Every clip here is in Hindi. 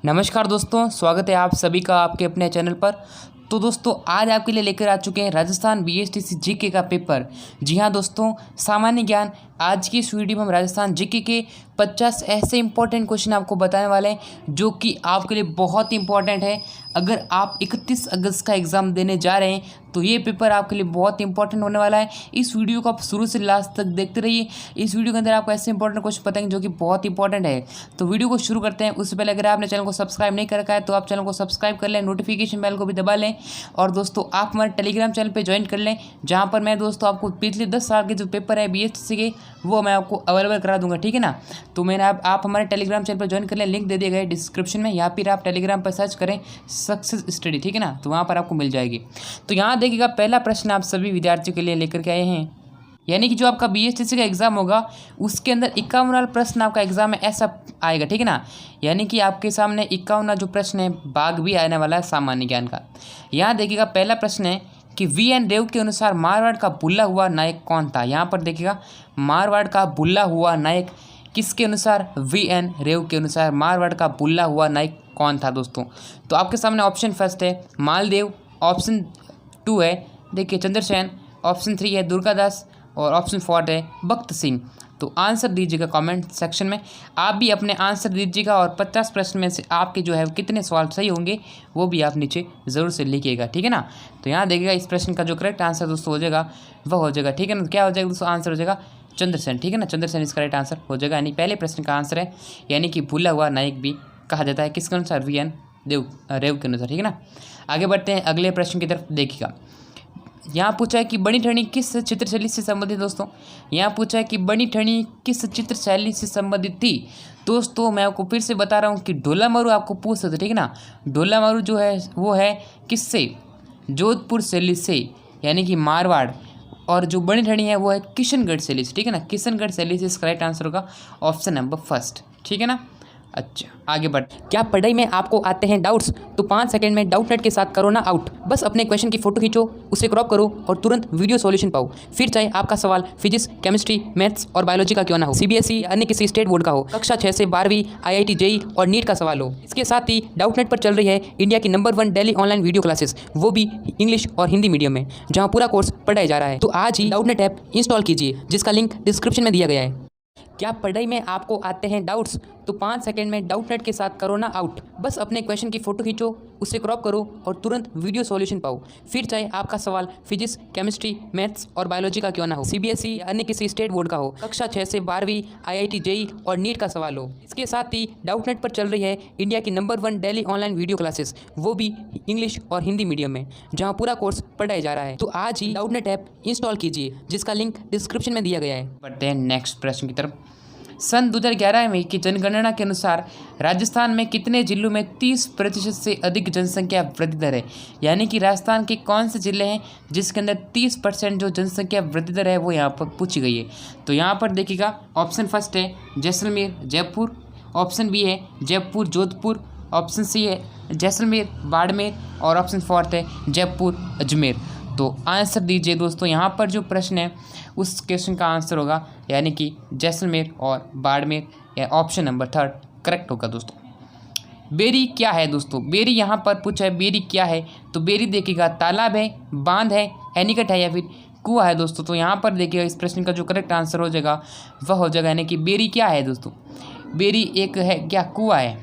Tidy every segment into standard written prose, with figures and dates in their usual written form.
नमस्कार दोस्तों, स्वागत है आप सभी का आपके अपने चैनल पर। तो दोस्तों आज आपके लिए लेकर आ चुके हैं राजस्थान बीएसटीसी जीके का पेपर। जी हाँ दोस्तों, सामान्य ज्ञान। आज की इस वीडियो में हम राजस्थान जीके के 50 ऐसे इंपॉर्टेंट क्वेश्चन आपको बताने वाले हैं जो कि आपके लिए बहुत इंपॉर्टेंट है। अगर आप 31 अगस्त का एग्ज़ाम देने जा रहे हैं तो ये पेपर आपके लिए बहुत इंपॉर्टेंट होने वाला है। इस वीडियो को आप शुरू से लास्ट तक देखते रहिए। इस वीडियो के अंदर आपको ऐसे इंपॉर्टेंट क्वेश्चन बताएंगे जो कि बहुत इंपॉर्टेंट है। तो वीडियो को शुरू करते हैं। उससे पहले अगर आपने चैनल को सब्सक्राइब नहीं कर रखा है तो आप चैनल को सब्सक्राइब कर लें, नोटिफिकेशन बेल को भी दबा लें। और दोस्तों आप हमारे टेलीग्राम चैनल पर ज्वाइन कर लें, जहाँ पर मैं दोस्तों आपको पिछले 10 साल के जो पेपर है बीएसटीसी के वो मैं आपको अवेलेबल करा दूंगा, ठीक है ना। तो मैंने आप हमारे टेलीग्राम चैनल पर ज्वाइन कर लें, लिंक दे दिया गया है डिस्क्रिप्शन में, या फिर आप टेलीग्राम पर सर्च करें सक्सेस स्टडी, ठीक है ना, तो वहाँ पर आपको मिल जाएगी। तो यहाँ देखिएगा, पहला प्रश्न आप सभी विद्यार्थियों के लिए लेकर के आए हैं, यानी कि जो आपका बीएसटीसी का एग्जाम होगा उसके अंदर 51 प्रश्न आपका एग्जाम में ऐसा आएगा, ठीक है ना। यानी कि आपके सामने 51 जो प्रश्न है भाग भी आने वाला है सामान्य ज्ञान का। यहाँ देखिएगा, पहला प्रश्न है कि वी.एन. रेव के अनुसार मारवाड़ का भुल्ला हुआ नायक कौन था। यहाँ पर देखिएगा, मारवाड़ का भुल्ला हुआ नायक किसके अनुसार, वी.एन. रेव के अनुसार मारवाड़ का भुल्ला हुआ नायक कौन था दोस्तों। तो आपके सामने ऑप्शन फर्स्ट है मालदेव, ऑप्शन 2 है देखिए चंद्रसेन, ऑप्शन 3 है दुर्गादास और ऑप्शन 4 है भक्त सिंह। तो आंसर दीजिएगा कमेंट सेक्शन में। आप भी अपने आंसर दीजिएगा और 50 प्रश्न में से आपके जो है कितने सवाल सही होंगे वो भी आप नीचे ज़रूर से लिखिएगा, ठीक है ना। तो यहाँ देखिएगा, इस प्रश्न का जो करेक्ट आंसर दोस्तों हो जाएगा वह हो जाएगा, ठीक है ना। क्या हो जाएगा दोस्तों, आंसर हो जाएगा चंद्रसेन, ठीक है ना। चंद्रसेन इसका राइट आंसर हो जाएगा, यानी पहले प्रश्न का आंसर है, यानी कि भूला हुआ नायक भी कहा जाता है किसके अनुसार, वी.एन. रेव के अनुसार, ठीक है ना। आगे बढ़ते हैं अगले प्रश्न की तरफ। देखिएगा, यहाँ पूछा है कि बनी ठनी किस चित्र शैली से संबंधित दोस्तों। यहाँ पूछा है कि बनी ठनी किस चित्र शैली से संबंधित थी। दोस्तों मैं आपको फिर से बता रहा हूँ कि ढोला मारू आपको पूछ सकते, ठीक है ना। ढोला मारू जो है वो है किससे, जोधपुर शैली से, यानी कि मारवाड़। और जो बनी ठनी है वो है किशनगढ़ शैली से, ठीक है ना। किशनगढ़ शैली से इसका राइट आंसर होगा ऑप्शन नंबर फर्स्ट, ठीक है ना। अच्छा आगे बढ़, क्या पढ़ाई में आपको आते हैं डाउट्स, तो 5 सेकंड में डाउट नेट के साथ करो ना आउट। बस अपने क्वेश्चन की फोटो खींचो, उसे क्रॉप करो और तुरंत वीडियो सॉल्यूशन पाओ। फिर चाहे आपका सवाल फिजिक्स, केमिस्ट्री, मैथ्स और बायोलॉजी का क्यों ना हो, सीबीएसई या अन्य किसी स्टेट बोर्ड का हो, कक्षा 6 से 12वीं, आईआईटी, जेई और नीट का सवाल हो। इसके साथ ही डाउट नेट पर चल रही है इंडिया की number 1 daily online video classes, वो भी इंग्लिश और हिंदी मीडियम में, जहाँ पूरा कोर्स पढ़ाया जा रहा है। तो आज ही डाउट नेट ऐप इंस्टॉल कीजिए, जिसका लिंक डिस्क्रिप्शन में दिया गया है। क्या पढ़ाई में आपको आते हैं डाउट्स, तो 5 सेकंड में डाउट नेट के साथ करो ना आउट। बस अपने क्वेश्चन की फोटो खींचो, उसे क्रॉप करो और तुरंत वीडियो सॉल्यूशन पाओ। फिर चाहे आपका सवाल फिजिक्स, केमिस्ट्री, मैथ्स और बायोलॉजी का क्यों ना हो, सीबीएसई या अन्य किसी स्टेट बोर्ड का हो, कक्षा 6 से 12वीं, आईआईटी, जेई और नीट का सवाल हो। इसके साथ ही डाउट नेट पर चल रही है इंडिया की number 1 daily online video classes, वो भी इंग्लिश और हिंदी मीडियम में, जहाँ पूरा कोर्स पढ़ाया जा रहा है। तो आज ही डाउट नेट ऐप इंस्टॉल कीजिए, जिसका लिंक डिस्क्रिप्शन में दिया गया है। बढ़ते हैं नेक्स्ट प्रश्न की तरफ। सन 2011 में की जनगणना के अनुसार राजस्थान में कितने जिलों में 30% से अधिक जनसंख्या वृद्धि दर है। यानी कि राजस्थान के कौन से जिले हैं जिसके अंदर 30% जो जनसंख्या वृद्धि दर है वो यहाँ पर पूछी गई है। तो यहाँ पर देखिएगा, ऑप्शन फर्स्ट है जैसलमेर जयपुर, ऑप्शन बी है जयपुर जोधपुर, ऑप्शन सी है जैसलमेर बाड़मेर और ऑप्शन फोर्थ है जयपुर अजमेर। तो आंसर दीजिए दोस्तों, यहाँ पर जो प्रश्न है उस क्वेश्चन का आंसर होगा यानी कि जैसलमेर और बाड़मेर, या ऑप्शन नंबर 3 करेक्ट होगा दोस्तों। बेरी क्या है दोस्तों, बेरी यहाँ पर पूछा है बेरी क्या है। तो बेरी देखिएगा, तालाब है, बांध है, एनीकट है या फिर कुआं है दोस्तों। तो यहाँ पर देखिएगा, इस प्रश्न का जो करेक्ट आंसर हो जाएगा वह हो जाएगा, यानी कि बेरी क्या है दोस्तों। बेरी एक है क्या, कुआं है,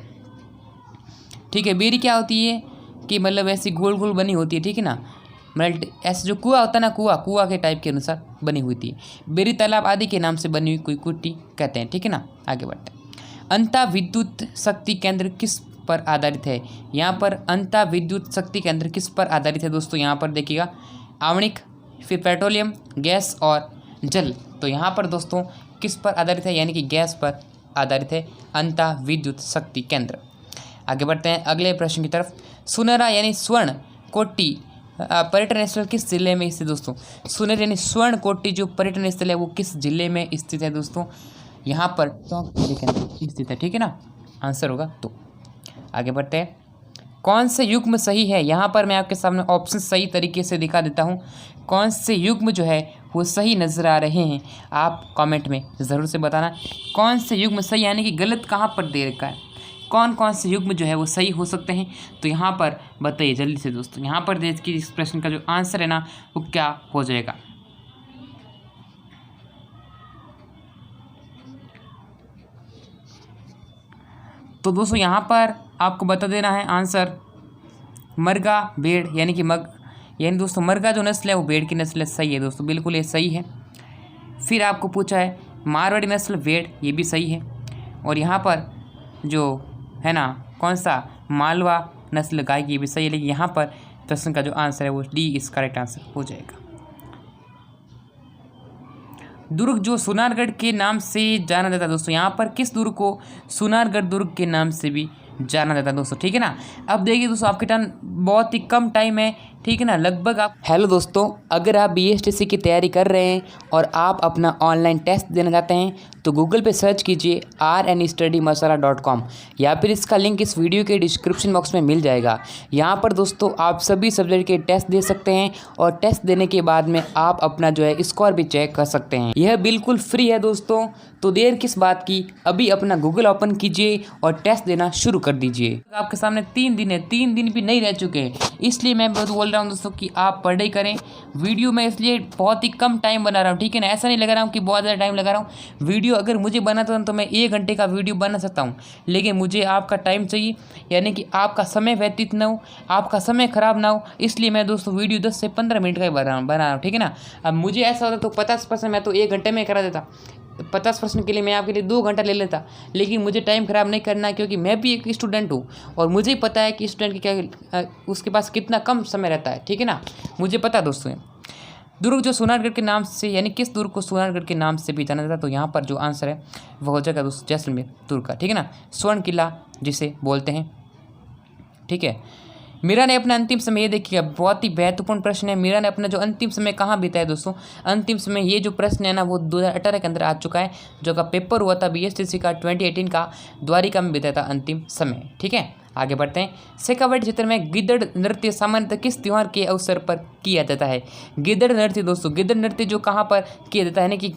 ठीक है। बेरी क्या होती है कि मतलब ऐसी गोल गोल बनी होती है, ठीक है ना। मतलब ऐसे जो कुआं होता है ना, कुआं के टाइप के अनुसार बनी हुई थी। बेरी तालाब आदि के नाम से बनी हुई कोई कुट्टी कहते हैं, ठीक है ना। आगे बढ़ते हैं। अंता विद्युत शक्ति केंद्र किस पर आधारित है। यहाँ पर अंता विद्युत शक्ति केंद्र किस पर आधारित है दोस्तों। यहाँ पर देखिएगा, आणविक, फिर पेट्रोलियम, गैस और जल। तो यहाँ पर दोस्तों किस पर आधारित है, यानी कि गैस पर आधारित है अंता विद्युत शक्ति केंद्र। आगे बढ़ते हैं अगले प्रश्न की तरफ। सुनहरा यानी स्वर्ण कोटि पर्यटन स्थल किस जिले में स्थित दोस्तों। सुनहरा यानी स्वर्ण कोटि जो पर्यटन स्थल है वो किस जिले में स्थित है दोस्तों। यहाँ पर टोंक जिले के अंदर स्थित है, ठीक है ना। आंसर होगा तो। आगे बढ़ते हैं, कौन से युग्म सही है। यहाँ पर मैं आपके सामने ऑप्शन सही तरीके से दिखा देता हूँ, कौन से युग्म जो है वो सही नज़र आ रहे हैं। आप कमेंट में ज़रूर से बताना कौन से युग्म सही, यानी कि गलत कहाँ पर दे रखा है। कौन कौन से युग्म जो है वो सही हो सकते हैं? तो यहाँ पर बताइए जल्दी से दोस्तों, यहाँ पर देखिए इस प्रश्न का जो आंसर है ना वो क्या हो जाएगा। तो दोस्तों यहाँ पर आपको बता देना है आंसर मरगा भेड़ यानी कि दोस्तों मरगा जो नस्ल है वो भेड़ की नस्ल है। सही है दोस्तों, बिल्कुल ये सही है। फिर आपको पूछा है मारवाड़ी नस्ल भेड़, ये भी सही है। और यहाँ पर जो है ना कौन सा मालवा नस्ल गाय की, ये भी सही है। लेकिन यहाँ पर प्रश्न का जो आंसर है वो डी इस करेक्ट आंसर हो जाएगा। दुर्ग जो सुनारगढ़ के नाम से जाना जाता है दोस्तों, यहाँ पर किस दुर्ग को सुनारगढ़ दुर्ग के नाम से भी जाना जाता है दोस्तों, ठीक है ना। अब देखिए दोस्तों आपके टर्न बहुत ही कम टाइम है, ठीक है ना, लगभग आप। हेलो दोस्तों, अगर आप बीएसटीसी की तैयारी कर रहे हैं और आप अपना ऑनलाइन टेस्ट देना चाहते हैं तो गूगल पे सर्च कीजिए rnstudymasala.com या फिर इसका लिंक इस वीडियो के डिस्क्रिप्शन बॉक्स में मिल जाएगा। यहाँ पर दोस्तों आप सभी सब्जेक्ट के टेस्ट दे सकते हैं और टेस्ट देने के बाद में आप अपना जो है स्कोर भी चेक कर सकते हैं। यह बिल्कुल फ्री है दोस्तों, तो देर किस बात की, अभी अपना गूगल ओपन कीजिए और टेस्ट देना शुरू कर दीजिए। आपके सामने 3 दिन है, 3 दिन भी नहीं रह चुके हैं, इसलिए मैं बोल रहा हूँ दोस्तों कि आप पढ़ाई करें। वीडियो में इसलिए बहुत ही कम टाइम बना रहा हूँ, ठीक है ना, ऐसा नहीं लगा रहा हूँ कि बहुत ज़्यादा टाइम लगा रहा हूँ। वीडियो अगर मुझे बनाता हूँ तो मैं 1 घंटे का वीडियो बना सकता हूँ, लेकिन मुझे आपका टाइम चाहिए, यानी कि आपका समय व्यतीत ना हो, आपका समय ख़राब ना हो, इसलिए मैं दोस्तों वीडियो 10 से 15 मिनट का ही बना रहा हूँ, ठीक है ना। अब मुझे ऐसा होता तो 50% मैं तो 1 घंटे में करा देता, 50% के लिए मैं आपके लिए 2 घंटा ले लेता, लेकिन मुझे टाइम ख़राब नहीं करना, क्योंकि मैं भी एक स्टूडेंट हूँ और मुझे पता है कि स्टूडेंट की क्या उसके पास कितना कम समय रहता है, ठीक है ना, मुझे पता है दोस्तों। दुर्ग जो सोनारगढ़ के नाम से, यानी किस दुर्ग को सोनारगढ़ के नाम से भी जाना जाता है? तो यहाँ पर जो आंसर है वह हो जाएगा दोस्तों जैसलमेर दुर्ग का, ठीक है ना, स्वर्ण किला जिसे बोलते हैं, ठीक है। मीरा ने अपना अंतिम समय, ये देखिए बहुत ही महत्वपूर्ण प्रश्न है, मीरा ने अपना जो अंतिम समय कहाँ बिताया दोस्तों? अंतिम समय ये जो प्रश्न है ना वो 2018 के अंदर आ चुका है, जो का पेपर हुआ था बीएसटीसी का 2018 का, द्वारिका में बिताया था अंतिम समय, ठीक है। आगे बढ़ते हैं। शेखावाटी क्षेत्र में गिद्दड़ नृत्य सामान्यतः किस त्योहार के अवसर पर किया जाता है? गिद्दड़ नृत्य दोस्तों, गिद्दड़ नृत्य जो कहाँ पर किया जाता है ना कि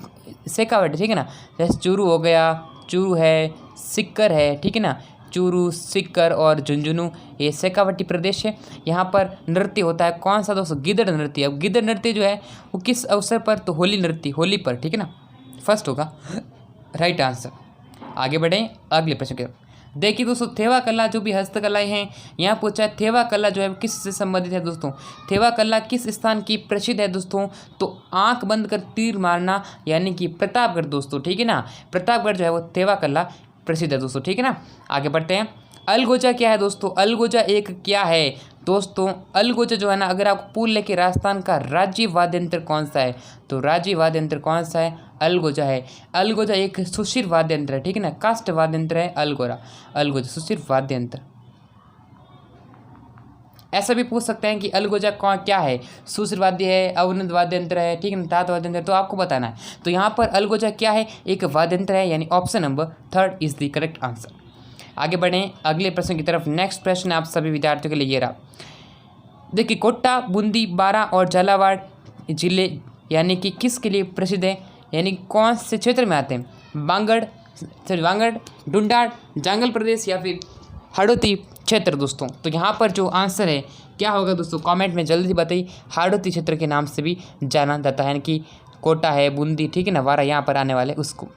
शेखावाटी, ठीक है ना, जैसे चूरू हो गया, चूरू है, सिक्कर है, ठीक है ना, चूरू, सिक्कर और झुंझुनू, ये शेखावाटी प्रदेश है। यहाँ पर नृत्य होता है कौन सा दोस्तों? गिद्दड़ नृत्य। अब गिद्दड़ नृत्य जो है वो किस अवसर पर? तो होली नृत्य, होली पर, ठीक है ना, फर्स्ट होगा राइट आंसर। आगे बढ़ें अगले प्रश्न की तरफ। देखिए दोस्तों थेवा कला जो भी हस्तकलाएं हैं, यहाँ पूछा है थेवा कला जो है किससे संबंधित है दोस्तों? थेवा कला किस स्थान की प्रसिद्ध है दोस्तों? तो आंख बंद कर तीर मारना, यानी कि प्रतापगढ़ दोस्तों, ठीक है ना, प्रतापगढ़ जो है वो थेवा कला प्रसिद्ध है दोस्तों, ठीक है ना। आगे बढ़ते हैं। अलगोजा क्या है दोस्तों? अलगोजा एक क्या है दोस्तों? अलगोजा जो है ना, अगर आपको पूछ ले कि राजस्थान का राज्य वाद्य यंत्र कौन सा है, तो राज्य वाद्य यंत्र कौन सा है? अलगोजा है। अलगोजा एक सुशिर वाद्य यंत्र है, ठीक है ना, काष्ठ वाद्य यंत्र है अलगोजा सुशिर वाद्य यंत्र। ऐसा भी पूछ सकते हैं कि अलगोजा कौन क्या है? सुशिर वाद्य है, अवनद वाद्य यंत्र है, ठीक है ना, तात वाद्य यंत्र, तो आपको बताना है। तो यहाँ पर अलगोजा क्या है? एक वाद्य यंत्र है, यानी option number 3 is the correct answer. आगे बढ़ें अगले प्रश्न की तरफ। नेक्स्ट प्रश्न आप सभी विद्यार्थियों के लिए ये रहा। देखिए कोटा, बूंदी, बारा और झालावाड़ जिले यानी कि किसके लिए प्रसिद्ध है, यानी कौन से क्षेत्र में आते हैं? वांगड़, डुंडाड़, जंगल प्रदेश या फिर हाड़ौती क्षेत्र दोस्तों। तो यहाँ पर जो आंसर है क्या होगा दोस्तों? कमेंट में जल्दी बताइए। हाड़ौती क्षेत्र के नाम से भी जाना जाता है, यानी कि कोटा है, बूंदी, ठीक है ना, बारा यहाँ पर आने वाले उसको।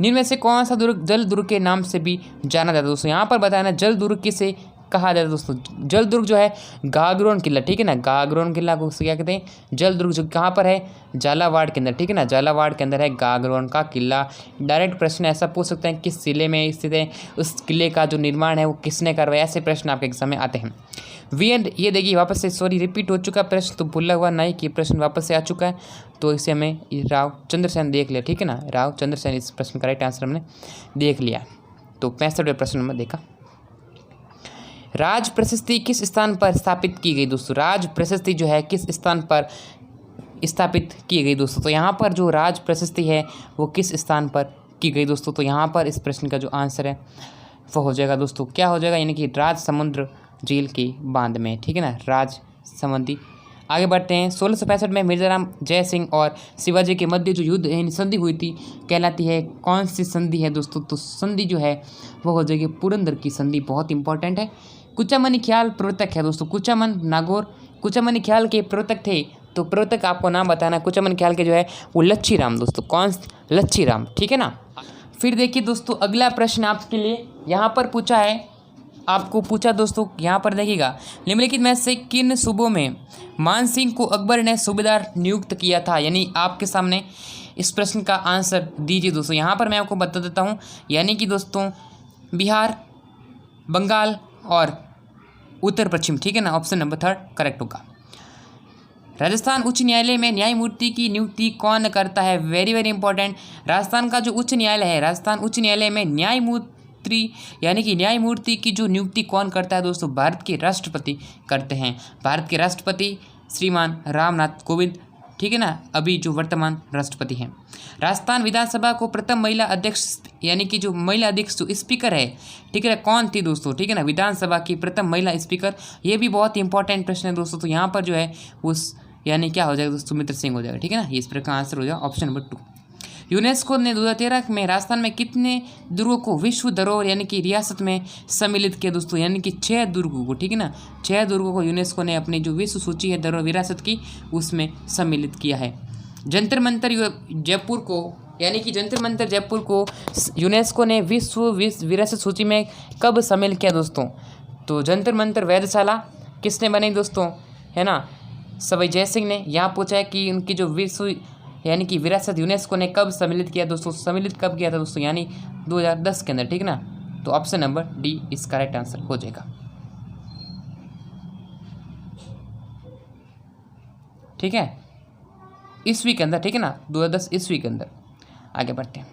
निम्न में से कौन सा दुर्ग जल दुर्ग के नाम से भी जाना जाता है दोस्तों? यहाँ पर बताना जल दुर्ग किसे कहा जाता है दोस्तों? जल दुर्ग जो है गागरोन किला, ठीक है ना, गागरोन किला को क्या कहते हैं? जल दुर्ग, जो कहाँ पर है? झालावाड़ के अंदर, ठीक है ना, झालावाड़ के अंदर है गागरोन का किला। डायरेक्ट प्रश्न ऐसा पूछ सकते हैं किस जिले में स्थित है, उस किले का जो निर्माण है वो किसने करवाया, ऐसे प्रश्न आपके एग्जाम में आते हैं। वी एंड ये देखिए वापस से सॉरी रिपीट हो चुका प्रश्न, तो भूला हुआ नहीं कि प्रश्न वापस से आ चुका है, तो इसे हमें राव चंद्रसेन देख लिया, ठीक है ना, राव चंद्रसेन इस प्रश्न का राइट आंसर हमने देख लिया। तो 65वें प्रश्न नंबर देखा। राज प्रशस्ति किस स्थान पर स्थापित की गई दोस्तों? राज प्रशस्ति जो है किस स्थान पर स्थापित की गई दोस्तों? तो यहाँ पर जो राज प्रशस्ति है वो किस स्थान पर की गई दोस्तों? तो यहाँ पर इस प्रश्न का जो आंसर है वो हो जाएगा दोस्तों, क्या हो जाएगा, यानी कि राज समुद्र झील की बांध में, ठीक है ना, राज समुद्री आगे बढ़ते हैं। 1665 में मिर्जाराम जय सिंह और शिवाजी के मध्य जो युद्ध यानी संधि हुई थी कहलाती है कौन सी संधि है दोस्तों? तो संधि जो है वो हो जाएगी पुरंदर की संधि, बहुत इंपॉर्टेंट है। कुचामनी ख्याल प्रवर्तक है दोस्तों, कुचामन नागौर कुचामनी ख्याल के प्रवर्तक थे, तो प्रवर्तक आपको नाम बताना। कुचामन ख्याल के जो है वो लच्छी राम दोस्तों, कौन? लच्छी राम, ठीक है ना। फिर देखिए दोस्तों अगला प्रश्न आपके लिए यहाँ पर पूछा है, आपको पूछा दोस्तों यहाँ पर देखिएगा, निम्नलिखित में से किन सूबों में मान सिंह को अकबर ने सूबेदार नियुक्त किया था? यानी आपके सामने इस प्रश्न का आंसर दीजिए दोस्तों। यहाँ पर मैं आपको बता देता हूँ, यानी कि दोस्तों बिहार, बंगाल और उत्तर पश्चिम, ठीक है ना। ऑप्शन नंबर 3 करेक्ट होगा। राजस्थान उच्च न्यायालय में न्यायमूर्ति की नियुक्ति कौन करता है? Very very important. राजस्थान का जो उच्च न्यायालय है, राजस्थान उच्च न्यायालय में न्यायमूर्ति यानी कि न्यायमूर्ति की जो नियुक्ति कौन करता है दोस्तों? भारत के राष्ट्रपति करते हैं। भारत के राष्ट्रपति श्रीमान रामनाथ कोविंद, ठीक है ना, अभी जो वर्तमान राष्ट्रपति हैं। राजस्थान विधानसभा को प्रथम महिला अध्यक्ष यानी कि जो महिला अध्यक्ष जो स्पीकर है, ठीक है, कौन थी दोस्तों? ठीक है ना, विधानसभा की प्रथम महिला स्पीकर। ये भी बहुत इंपॉर्टेंट प्रश्न है दोस्तों। तो यहाँ पर जो है उस यानी क्या हो जाएगा दोस्तों? सुमित्रा सिंह हो जाएगा, ठीक है ना। ये इस प्रकार आंसर हो जाएगा ऑप्शन नंबर 2। यूनेस्को ने 2013 में राजस्थान में कितने दुर्गों को विश्व धरोहर यानी कि रियासत में सम्मिलित किया दोस्तों? यानी कि 6 दुर्गों को, ठीक है ना, 6 दुर्गों को यूनेस्को ने अपनी जो विश्व सूची है धरोहर विरासत की उसमें सम्मिलित किया है। जंतर मंतर जयपुर को यानी कि जंतर मंतर जयपुर को यूनेस्को ने विश्व विरासत सूची में कब शामिल किया दोस्तों? तो जंतर मंतर वेधशाला किसने बनाई दोस्तों? है ना, सवाई जय सिंह ने। यहाँ पूछा है कि उनकी जो विश्व यानी कि विरासत यूनेस्को ने कब सम्मिलित किया दोस्तों? सम्मिलित कब किया था दोस्तों? यानी 2010 के अंदर, ठीक है ना। तो ऑप्शन नंबर डी इसका राइट आंसर हो जाएगा, ठीक है, ईस्वी के अंदर, ठीक है ना, 2010 ईस्वी के अंदर। आगे बढ़ते हैं।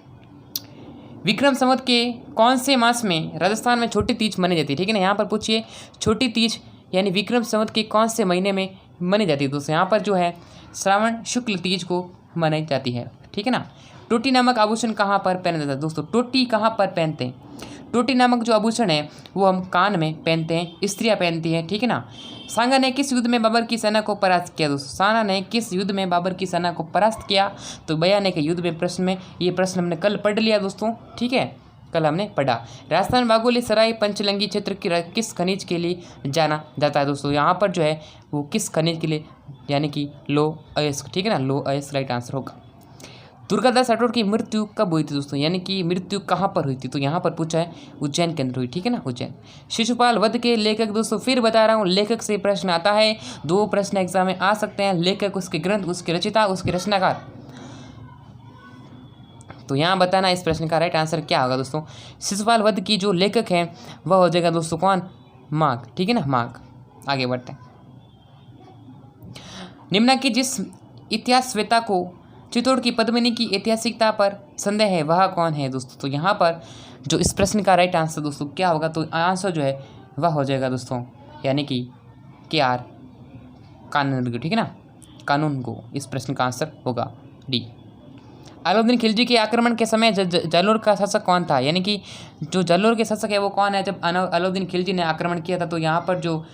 विक्रम संवत के कौन से मास में राजस्थान में छोटी तीज मनाई जाती है? ठीक है ना, यहाँ पर पूछिए छोटी तीज यानी विक्रम संवत के कौन से महीने में मनाई जाती है दोस्तों? यहाँ पर जो है श्रावण शुक्ल तीज को मनाई जाती है, ठीक है ना। टोटी नामक आभूषण कहाँ पर पहना जाता है दोस्तों? टोटी कहाँ पर पहनते हैं? टोटी नामक जो आभूषण है वो हम कान में पहनते हैं, स्त्रियाँ पहनती हैं, ठीक है ना। सांगा ने किस युद्ध में बाबर की सेना को परास्त किया दोस्तों? सांगा ने किस युद्ध में बाबर की सेना को परास्त किया? तो बयाने के युद्ध में प्रश्न में ये प्रश्न हमने कल पढ़ लिया दोस्तों, ठीक है, कल हमने पढ़ा। राजस्थान बागोली सराय पंचलंगी क्षेत्र की किस खनिज के लिए जाना जाता है दोस्तों? यहाँ पर जो है वो किस खनिज के लिए यानी कि लो अयस्क, ठीक है ना, लो अयस्क राइट आंसर होगा। दुर्गादास राठौड़ की मृत्यु कब हुई थी दोस्तों? यानी कि मृत्यु कहाँ पर हुई थी? तो यहाँ पर पूछा है उज्जैन के अंदर हुई, ठीक है ना, उज्जैन। शिशुपाल वध के लेखक दोस्तों, फिर बता रहा हूँ लेखक से प्रश्न आता है, 2 प्रश्न एग्जाम में आ सकते हैं, लेखक, उसके ग्रंथ, उसके रचिता, उसके रचनाकार। तो यहाँ बताना इस प्रश्न का राइट आंसर क्या होगा दोस्तों? शिशुपाल वध की जो लेखक है वह हो जाएगा दोस्तों कौन? माघ, ठीक है ना, माघ। आगे बढ़ते हैं। निम्न की जिस इतिहासवेता को चित्तौड़ की पद्मिनी की ऐतिहासिकता पर संदेह है वह कौन है दोस्तों? तो यहाँ पर जो इस प्रश्न का राइट आंसर दोस्तों क्या होगा? तो आंसर जो है वह हो जाएगा दोस्तों यानी कि KR कानूनगो, ठीक है ना, कानूनगो। इस प्रश्न का आंसर होगा डी। अलाउद्दीन खिलजी के आक्रमण के समय जालोर का शासक कौन था? यानी कि जो जालोर के शासक है वो कौन है जब अलाउद्दीन खिलजी ने आक्रमण किया था? तो यहाँ पर जो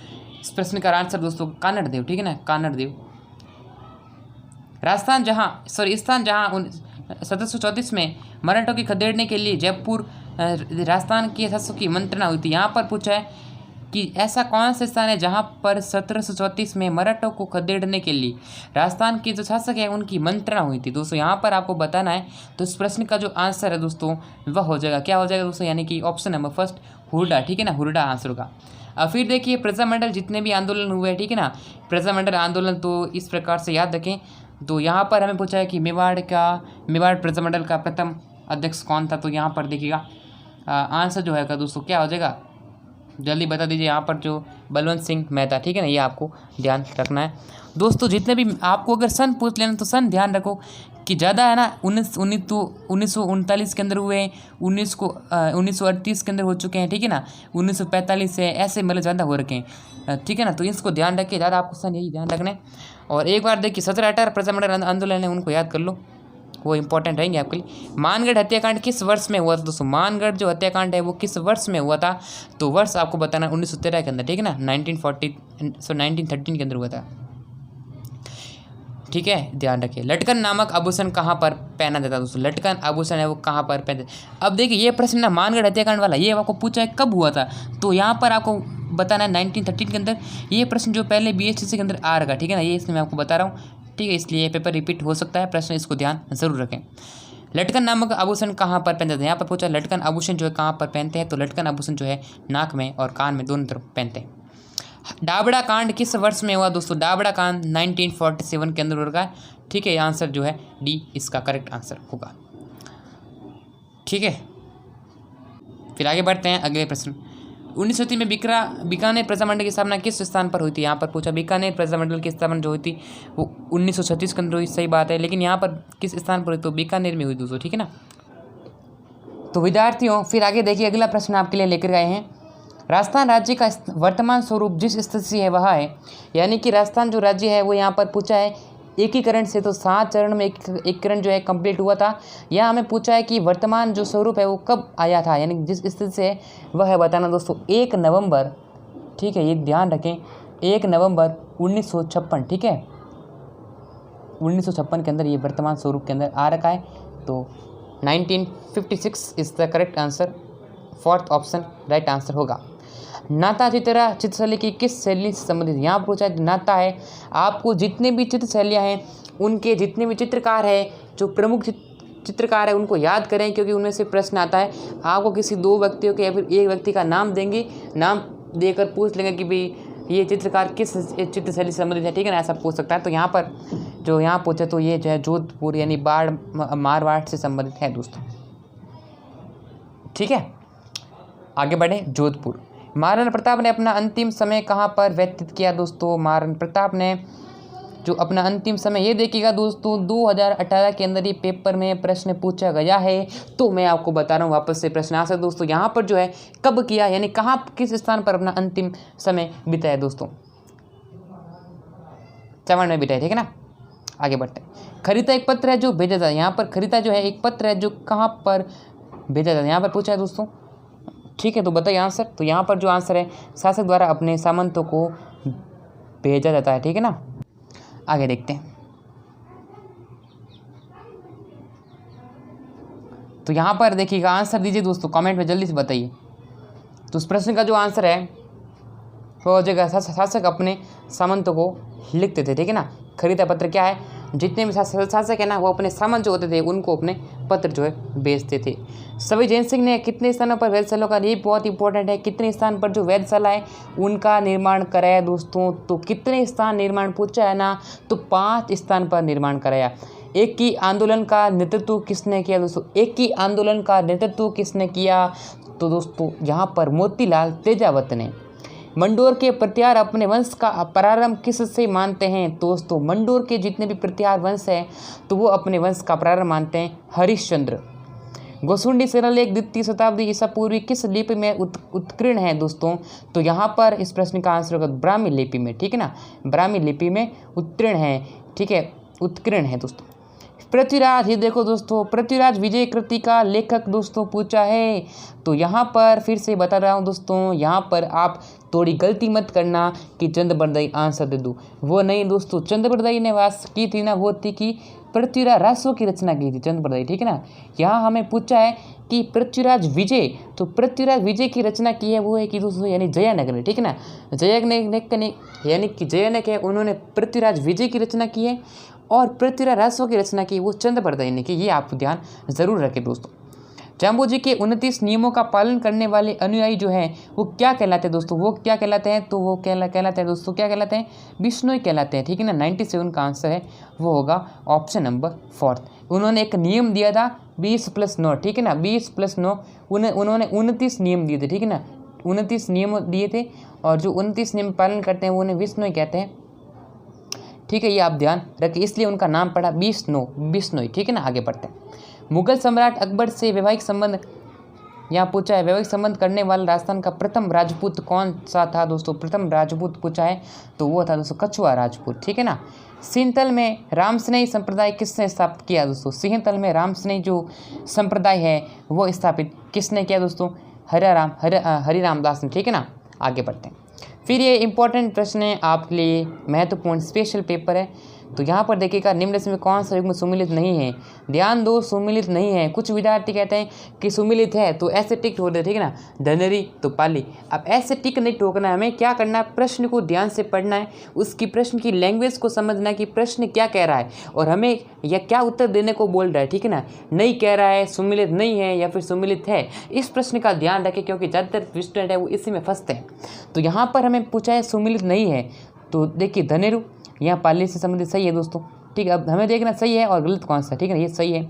इस प्रश्न का आंसर दोस्तों कानड़ देव, ठीक है ना, कानड़ देव। स्थान जहाँ 1734 में मराठों की खदेड़ने के लिए जयपुर राजस्थान के शासकों की मंत्रणा हुई थी। यहाँ पर पूछा है कि ऐसा कौन सा स्थान है जहाँ पर 1734 में मराठों को खदेड़ने के लिए राजस्थान के जो शासक है उनकी मंत्रणा हुई थी दोस्तों? यहाँ पर आपको बताना है। तो इस प्रश्न का जो आंसर है दोस्तों वह हो जाएगा, क्या हो जाएगा दोस्तों? यानी कि ऑप्शन नंबर फर्स्ट हुरडा, ठीक है ना, हुरडा आंसर होगा। अब फिर देखिए प्रजामंडल जितने भी आंदोलन हुए, ठीक है ना, प्रजामंडल आंदोलन तो इस प्रकार से याद रखें। तो यहाँ पर हमें पूछा है कि मेवाड़ प्रजामंडल का प्रथम अध्यक्ष कौन था? तो यहाँ पर देखिएगा आंसर जो है दोस्तों क्या हो जाएगा, जल्दी बता दीजिए। यहाँ पर जो बलवंत सिंह मेहता, ठीक है ना, ये आपको ध्यान रखना है दोस्तों। जितने भी आपको अगर सन पूछ लेना तो सन ध्यान रखो कि ज़्यादा है ना, 1939 के अंदर हुए हैं, 1938 के अंदर हो चुके हैं, ठीक है ना, 1945 से ऐसे मतलब ज़्यादा हो रखे हैं, ठीक है ना। तो इसको ध्यान रखिए, ज़्यादा आपको सन यही ध्यान रखना है। और एक बार देखिए 1718 प्रजामंडल आंदोलन है, उनको याद कर लो, वो इंपॉर्टेंट रहेंगे आपके लिए। मानगढ़ हत्याकांड किस वर्ष में हुआ था दोस्तों? मानगढ़ जो हत्याकांड है वो किस वर्ष में हुआ था? तो वर्ष आपको बताना 1913 के अंदर, ठीक है ना, 1913 के अंदर हुआ था। ठीक है, ध्यान रखिए। लटकन नामक आभूषण कहाँ पर पहना जाता है दोस्तों? लटकन आभूषण है वो कहाँ पर पहना जाता है? अब देखिए ये प्रश्न ना मानगढ़ हत्याकांड वाला, ये आपको पूछा है कब हुआ था, तो यहाँ पर आपको बताना है 1913 के अंदर। ये प्रश्न जो पहले BSTC के अंदर आ रखा, ठीक है ना, ये इसलिए मैं आपको बता रहा हूँ, ठीक है, इसलिए पेपर रिपीट हो सकता है प्रश्न, इसको ध्यान जरूर रखें। लटकन नामक आभूषण कहाँ पर पहनते हैं? यहाँ पर पूछा लटकन आभूषण जो है कहाँ पर पहनते हैं, तो लटकन आभूषण जो है नाक में और कान में दोनों तरफ पहनते हैं। डाबड़ा कांड किस वर्ष में हुआ दोस्तों? डाबड़ा कांड 1947 के अंदर हो रखा है, ठीक है, आंसर जो है डी इसका करेक्ट आंसर होगा, ठीक है। फिर आगे बढ़ते हैं अगले प्रश्न। 1903 में बीकानेर प्रजामंडल की स्थापना किस स्थान पर हुई थी? यहाँ पर पूछा बीकानेर प्रजामंडल की स्थापना जो हुई थी वो 1936 के अंदर हुई, सही बात है, लेकिन यहाँ पर किस स्थान पर हुई? तो बीकानेर में हुई दोस्तों, ठीक है ना। तो विद्यार्थियों फिर आगे देखिए, अगला प्रश्न आपके लिए लेकर गए हैं। राजस्थान राज्य का वर्तमान स्वरूप जिस स्थिति से है वह है, यानी कि राजस्थान जो राज्य है वो यहाँ पर पूछा है एकीकरण से, तो 7 चरण में एकीकरण जो है कंप्लीट हुआ था। यहाँ हमें पूछा है कि वर्तमान जो स्वरूप है वो कब आया था, यानी जिस स्थिति से है वह है बताना दोस्तों 1 नवंबर, ठीक है, ये ध्यान रखें, 1 नवंबर 1956, ठीक है, 1956 के अंदर ये वर्तमान स्वरूप के अंदर आ रखा है, तो 1956 is the correct answer, 4th option right answer होगा। नाता चित्रा चित्रशैली की किस शैली से संबंधित? यहाँ पूछा है नाता है, आपको जितने भी चित्र शैलियाँ हैं उनके जितने भी चित्रकार हैं, जो प्रमुख चित्रकार है उनको याद करें, क्योंकि उनमें से प्रश्न आता है। आपको किसी 2 व्यक्तियों के या फिर एक व्यक्ति का नाम देंगे, नाम देकर पूछ लेंगे कि भाई ये चित्रकार किस चित्र शैली से संबंधित है, ठीक है ना, ऐसा पूछ सकता है। तो यहाँ पर जो यहाँ पूछे तो ये जो है जोधपुर यानी मारवाड़ से संबंधित है दोस्तों, ठीक है। आगे बढ़े, जोधपुर। महाराणा प्रताप ने अपना अंतिम समय कहाँ पर व्यतीत किया दोस्तों? महाराणा प्रताप ने जो अपना अंतिम समय, ये देखिएगा दोस्तों 2018 के अंदर ये पेपर में प्रश्न पूछा गया है, तो मैं आपको बता रहा हूँ वापस से प्रश्न आ सकता है दोस्तों। यहाँ पर जो है कब किया, यानी कहाँ किस स्थान पर अपना अंतिम समय बिताया दोस्तों? चमन में बिताया, ठीक है ना। आगे बढ़ते हैं। खरीदा एक पत्र है जो भेजा था, यहाँ पर खरीदा जो है एक पत्र है जो कहाँ पर भेजा था, यहाँ पर पूछा है दोस्तों, ठीक है, तो बताइए आंसर। तो यहाँ पर जो आंसर है शासक द्वारा अपने सामंतों को भेजा जाता है, ठीक है ना। आगे देखते हैं। तो यहाँ पर देखिएगा, आंसर दीजिए दोस्तों, कमेंट में जल्दी से बताइए। तो उस प्रश्न का जो आंसर है वो हो जाएगा शासक अपने सामंतों को लिखते थे, ठीक है ना। खरीदा पत्र क्या है, जितने भी शासक है ना वो अपने सामंत जो होते थे उनको अपने पत्र जो है बेचते थे। सभी जैन सिंह ने कितने स्थानों पर वेधशालाओं का, ये बहुत इंपॉर्टेंट है, कितने स्थान पर जो वेधशाला है उनका निर्माण कराया दोस्तों? तो कितने स्थान निर्माण पूछा है ना, तो 5 स्थान पर निर्माण कराया। एक की आंदोलन का नेतृत्व किसने किया दोस्तों? एक की आंदोलन का नेतृत्व किसने किया? तो दोस्तों यहाँ पर मोतीलाल तेजावत ने। मंडोर के प्रत्यार अपने वंश का प्रारंभ किससे मानते हैं दोस्तों? मंडोर के जितने भी प्रत्यार वंश हैं तो वो अपने वंश का प्रारंभ मानते हैं हरिश्चंद्र। गोसुंडी शिलालेख 2वीं शताब्दी ईसा पूर्वी किस लिपि में उत्कीर्ण है दोस्तों? तो यहाँ पर इस प्रश्न का आंसर होगा ब्राह्मी लिपि में, ठीक है ना, ब्राह्मी लिपि में उत्कीर्ण है, ठीक है, उत्कीर्ण है दोस्तों। पृथ्वीराज, ये देखो दोस्तों, पृथ्वीराज विजय कृति का लेखक दोस्तों पूछा है। तो यहाँ पर फिर से बता रहा हूँ दोस्तों, यहाँ पर आप थोड़ी गलती मत करना कि चंद्रबरदाई आंसर दे दूँ, वो नहीं दोस्तों। चंद्रबरदाई ने वास की थी ना, वो थी कि पृथ्वीराज रासो की रचना की थी चंद्रबरदाई, ठीक है ना। यहाँ हमें पूछा है कि पृथ्वीराज विजय, तो पृथ्वीराज विजय की रचना की है वो है कि दोस्तों यानी जयानक ने, ठीक है ना। जयानक ने यानी कि जयानक है, उन्होंने पृथ्वीराज विजय की रचना की है, और पृथ्वीराज रासो की रचना की वो चंद्रबरदाई ने की। ये आप ध्यान जरूर रखें दोस्तों। जाम्बू के 29 नियमों का पालन करने वाले अनुयायी जो हैं वो क्या कहलाते हैं दोस्तों? वो क्या कहलाते हैं? तो वो कहलाते हैं दोस्तों, क्या कहलाते हैं? बिश्नोई कहलाते हैं, ठीक है ना। 97 का आंसर है वो होगा ऑप्शन नंबर 4। उन्होंने एक नियम दिया था 20+9, ठीक है ना, 20+9, उन्होंने 29 नियम दिए थे, ठीक है ना, 29 नियम दिए थे, और जो 29 नियम पालन करते हैं वो उन्हें बिश्नोई कहते हैं, ठीक है, ये आप ध्यान रखिए, इसलिए उनका नाम पड़ा बिश्नोई, ठीक है ना। आगे बढ़ते हैं। मुगल सम्राट अकबर से वैवाहिक संबंध, यहाँ पूछा है वैवाहिक संबंध करने वाला राजस्थान का प्रथम राजपूत कौन सा था दोस्तों? प्रथम राजपूत पूछा है तो वो था दोस्तों कछुआ राजपूत, ठीक है ना। सिंहतल में रामस्नेही संप्रदाय किसने स्थापित किया दोस्तों? सिंहतल में रामस्नेही जो संप्रदाय है वो स्थापित किसने किया दोस्तों? हरिराम दास ने, ठीक है ना। आगे बढ़ते हैं। फिर ये इंपॉर्टेंट प्रश्न है आपके लिए, महत्वपूर्ण स्पेशल पेपर है, तो यहाँ पर देखिएगा निम्न में कौन सा युग्म सुमिलित नहीं है। ध्यान दो, सुमिलित नहीं है। कुछ विद्यार्थी कहते हैं कि सुमिलित है, तो ऐसे टिक ठोक दे, ठीक है ना, धनरी तो पाली। अब ऐसे टिक नहीं ठोकना है, हमें क्या करना है, प्रश्न को ध्यान से पढ़ना है, उसकी प्रश्न की लैंग्वेज को समझना है कि प्रश्न क्या कह रहा है और हमें या क्या उत्तर देने को बोल रहा है, ठीक है ना। नहीं कह रहा है सुमिलित नहीं है या फिर सुमिलित है, इस प्रश्न का ध्यान रखें क्योंकि ज़्यादातर स्टूडेंट है वो इसी में फंसते हैं। तो यहाँ पर हमें पूछा है सुमिलित नहीं है, तो देखिए धनेरु यहाँ पाली से संबंधित सही है दोस्तों, ठीक है। अब हमें देखना सही है और गलत कौन सा, ठीक है ना, ये सही है।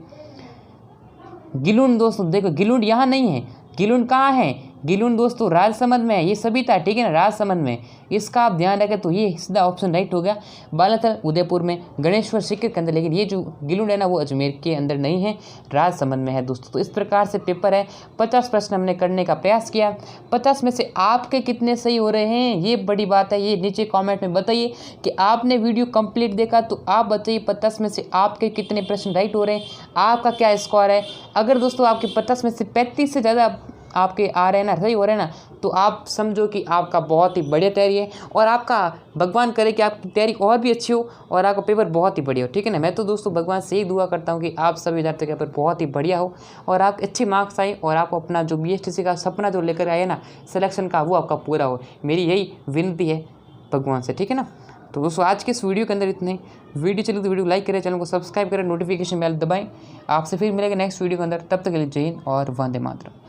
गिलुंड दोस्तों देखो, गिलुंड यहाँ नहीं है, गिलुंड कहाँ है, गिलुंड दोस्तों राजसमंद में है, ये सभी था, ठीक है ना, राजसमंद में, इसका आप ध्यान रखें तो ये सीधा ऑप्शन राइट हो गया। बालाथल उदयपुर में, गणेश्वर सीकर के अंदर, लेकिन ये जो गिलुंड है ना वो अजमेर के अंदर नहीं है, राजसमंद में है दोस्तों। तो इस प्रकार से पेपर है, 50 प्रश्न हमने करने का प्रयास किया। 50 में से आपके कितने सही हो रहे हैं ये बड़ी बात है, ये नीचे कॉमेंट में बताइए कि आपने वीडियो कंप्लीट देखा, तो आप बताइए 50 में से आपके कितने प्रश्न राइट हो रहे हैं, आपका क्या स्कोर है। अगर दोस्तों आपके 50 में से 35 से ज़्यादा आपके आ रहे हैं ना, सही हो रहे हैं ना, तो आप समझो कि आपका बहुत ही बढ़िया तैयारी है और आपका भगवान करे कि आपकी तैयारी और भी अच्छी हो और आपका पेपर बहुत ही बढ़िया हो, ठीक है ना। मैं तो दोस्तों भगवान से ही दुआ करता हूँ कि आप सभी विद्यार्थियों का पेपर बहुत ही बढ़िया हो और आप अच्छे मार्क्स आए और आप अपना जो BSTC का सपना जो लेकर आए ना सिलेक्शन का, वो आपका पूरा हो। मेरी यही विनती है भगवान से, ठीक है ना। तो दोस्तों आज के इस वीडियो के अंदर इतने। वीडियो चले तो वीडियो लाइक करें, चैनल को सब्सक्राइब करें, नोटिफिकेशन बेल दबाएं। आपसे फिर मिलेगा नेक्स्ट वीडियो के अंदर, तब तक के लिए जय हिंद और वंदे मातरम।